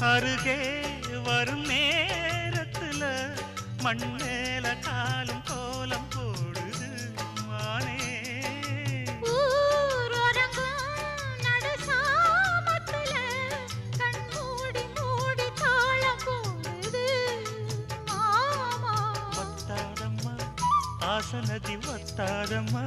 அருகே வரும் நேரத்துல மண்ணேல காலும் கோலம் போடுது மானே. வத்தாதம்மா ஆசனதி வத்தாதம்மா.